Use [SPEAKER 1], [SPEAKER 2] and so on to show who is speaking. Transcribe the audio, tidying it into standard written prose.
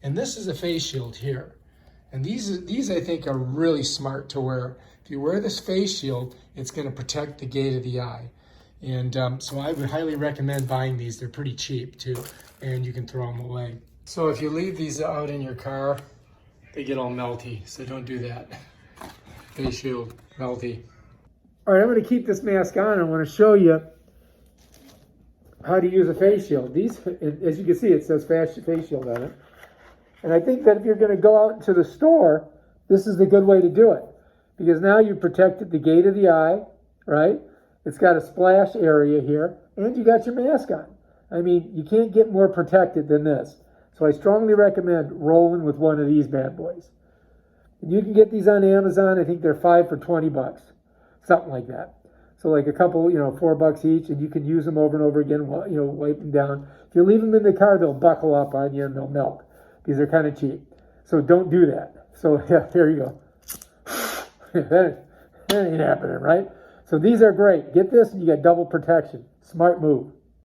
[SPEAKER 1] And this is a face shield here. And these I think are really smart to wear. If you wear this face shield, it's going to protect the gate of the eye. And so I would highly recommend buying these. They're pretty cheap too, and you can throw them away. So if you leave these out in your car, they get all melty, so don't do that. Face shield, melty. All right, I'm going to keep this mask on. I want to show you how to use a face shield. These, as you can see, it says face shield on it. And I think that if you're going to go out to the store, this is the good way to do it. Because now you protected the gate of the eye, right? It's got a splash area here, and you got your mask on. I mean, you can't get more protected than this. So I strongly recommend rolling with one of these bad boys. And you can get these on Amazon. I think they're 5 for $20, something like that. So like a couple, $4 each, and you can use them over and over again, wipe them down. If you leave them in the car, they'll buckle up on you and they'll melt because they're kind of cheap. So don't do that. So yeah, here you go. that ain't happening, right? So these are great. Get this and you got double protection. Smart move.